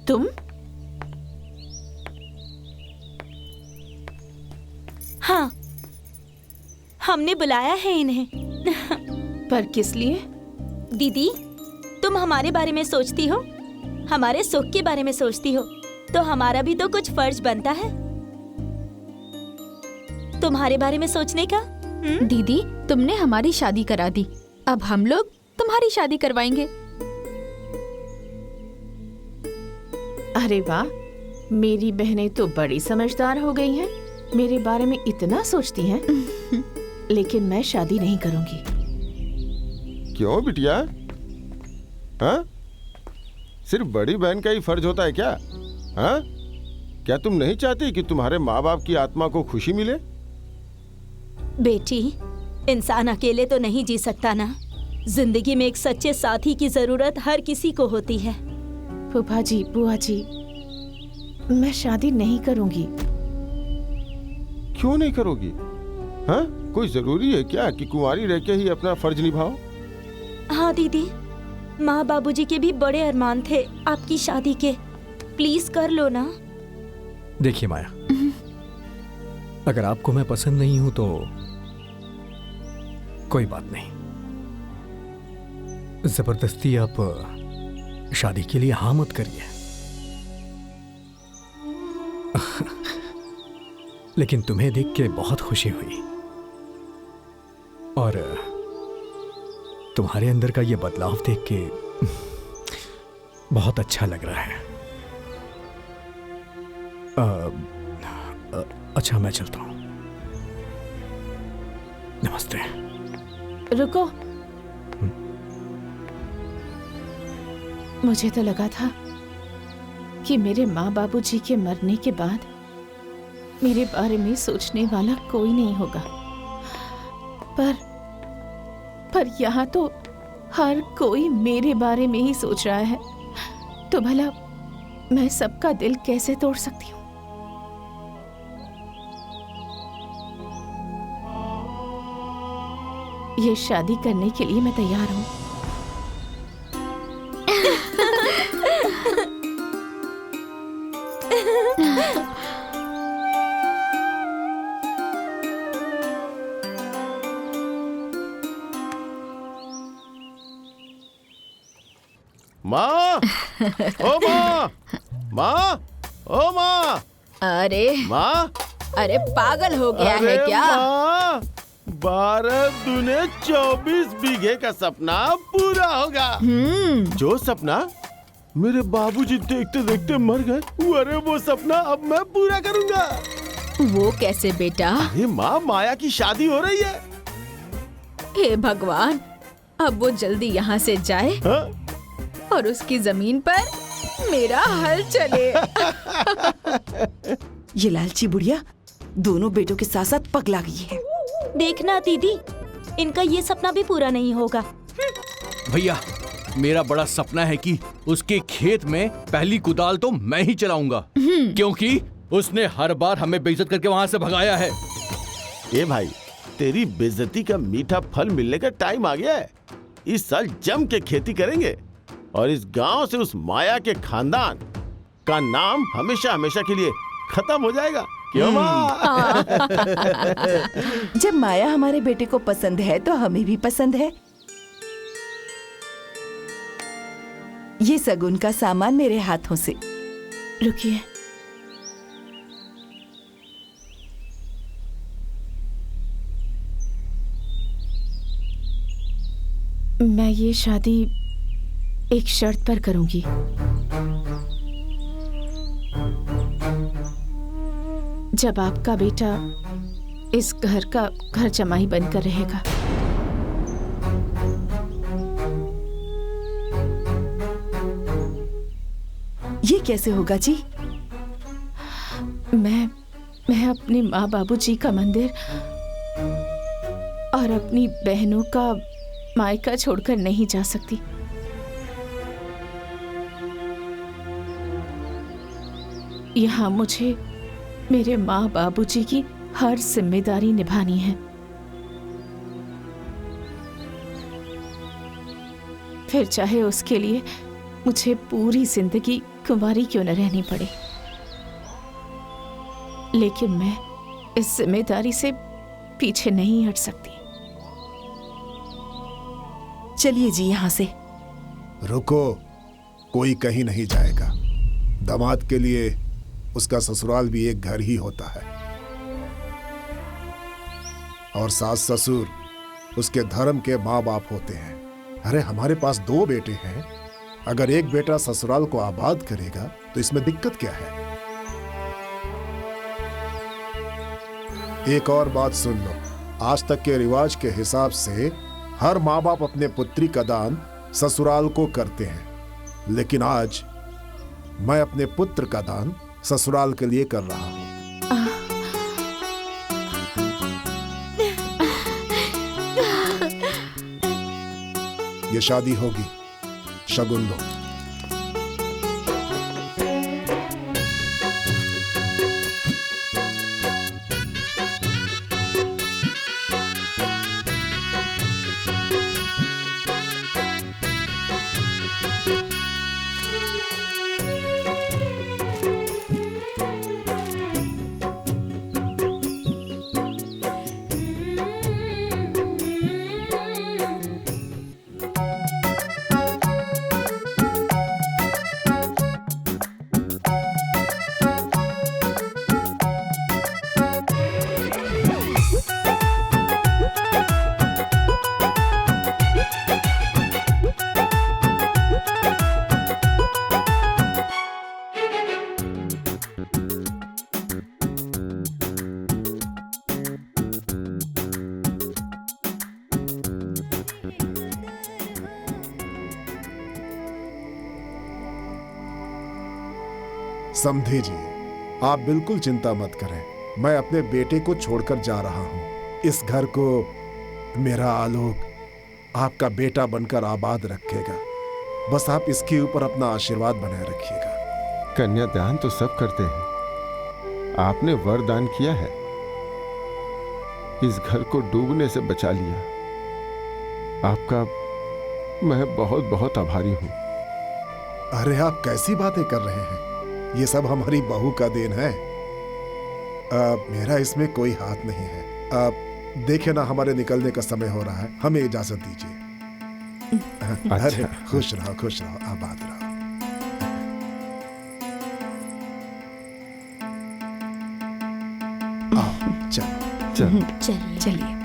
तुम? हाँ, हमने बुलाया है इन्हें। पर किस लिए? दीदी, तुम हमारे बारे में सोचती हो, हमारे सुख के बारे में सोचती हो, तो हमारा भी तो कुछ फर्ज बनता है तुम्हारे बारे में सोचने का। दीदी, तुमने हमारी शादी करा दी, अब हम लोग तुम्हारी शादी करवाएंगे। अरे वाह, मेरी बहनें तो बड़ी समझदार हो गई हैं, मेरे बारे में इतना सोचती हैं। लेकिन मैं शादी नहीं करूंगी। क्यों बिटिया? हाँ? सिर्फ बड़ी बहन का ही फर्ज होता है क्या? हाँ? क्या तुम नहीं चाहती कि तुम्हारे माँ बाप की आत्मा को खुशी मिले? बेटी, इंसान अकेले तो नहीं जी सकता ना। जिंदगी में एक सच्चे साथी की जरूरत हर किसी को होती है। फूफा जी, बुआ जी, मैं शादी नहीं करूंगी। क्यों नहीं करोगी? हाँ? कोई जरूरी है क्या कि कुंवारी रह के ही अपना फर्ज निभाओ? हाँ दीदी, माँ बाबूजी के भी बड़े अरमान थे आपकी शादी के। प्लीज कर लो ना। देखिए माया, अगर आपको मैं पसंद नहीं हूं तो कोई बात नहीं। जबरदस्ती आप शादी के लिए हाँ मत करिए। लेकिन तुम्हें देख के बहुत खुशी हुई और तुम्हारे अंदर का ये बदलाव देख के बहुत अच्छा लग रहा है। अच्छा, मैं चलता हूं। नमस्ते। रुको, मुझे तो लगा था कि मेरे माँ बाबूजी के मरने के बाद मेरे बारे में सोचने वाला कोई नहीं होगा, पर यहाँ तो हर कोई मेरे बारे में ही सोच रहा है। तो भला मैं सबका दिल कैसे तोड़ सकती हूँ? ये शादी करने के लिए मैं तैयार हूँ। माँ! ओ माँ! माँ! ओ माँ! अरे माँ! अरे, पागल हो गया है क्या? माँ! 12 दूने 24 बीघे का सपना पूरा होगा। जो सपना मेरे बाबूजी देखते देखते मर गए, अरे वो सपना अब मैं पूरा करूंगा। वो कैसे बेटा? अरे माँ, माया की शादी हो रही है। हे भगवान, अब वो जल्दी यहाँ से जाए। हाँ? और उसकी जमीन पर मेरा हल चले। ये लालची बुढ़िया दोनों बेटों के साथ साथ पगला गई है। देखना दीदी, इनका ये सपना भी पूरा नहीं होगा। भैया, मेरा बड़ा सपना है कि उसके खेत में पहली कुदाल तो मैं ही चलाऊंगा, क्योंकि उसने हर बार हमें बेइज्जत करके वहाँ से भगाया है। ए भाई, तेरी बेइज्जती का मीठा फल मिलने का टाइम आ गया है। इस साल जम के खेती करेंगे और इस गांव से उस माया के खानदान का नाम हमेशा हमेशा के लिए खत्म हो जाएगा। क्यों माँ? जब माया हमारे बेटे को पसंद है तो हमें भी पसंद है। ये सगुन का सामान मेरे हाथों से। रुकिए, मैं ये शादी एक शर्त पर करूंगी। जब आपका बेटा इस घर का घर जमाई बनकर रहेगा। ये कैसे होगा जी? मैं अपने माँ बाबूजी का मंदिर और अपनी बहनों का मायका छोड़कर नहीं जा सकती। यहाँ मुझे मेरे माँ बाबूजी की हर जिम्मेदारी निभानी है। फिर चाहे उसके लिए मुझे पूरी जिंदगी कुंवारी क्यों न रहनी पड़े, लेकिन मैं इस जिम्मेदारी से पीछे नहीं हट सकती। चलिए जी यहाँ से। रुको, कोई कहीं नहीं जाएगा। दामाद के लिए उसका ससुराल भी एक घर ही होता है, और सास ससुर उसके धर्म के माँ बाप होते हैं। अरे हमारे पास 2 बेटे हैं, अगर एक बेटा ससुराल को आबाद करेगा तो इसमें दिक्कत क्या है? एक और बात सुन लो, आज तक के रिवाज के हिसाब से हर माँ बाप अपने पुत्री का दान ससुराल को करते हैं, लेकिन आज मैं अपने पुत्र का दान ससुराल के लिए कर रहा हूं। ये शादी होगी, शगुन दो। समझे जी, आप बिल्कुल चिंता मत करें, मैं अपने बेटे को छोड़कर जा रहा हूं। इस घर को मेरा आलोक आपका बेटा बनकर आबाद रखेगा। बस आप इसके ऊपर अपना आशीर्वाद बनाए रखिएगा। कन्यादान तो सब करते हैं, आपने वरदान किया है, इस घर को डूबने से बचा लिया। आपका मैं बहुत बहुत आभारी हूं। अरे आप कैसी बातें कर रहे हैं, ये सब हमारी बहू का देन है। मेरा इसमें कोई हाथ नहीं है। देखिए ना, हमारे निकलने का समय हो रहा है, हमें इजाजत दीजिए। अच्छा। अरे खुश रहो, आबाद रहो। आओ, चलो। चल चलिए चलिए।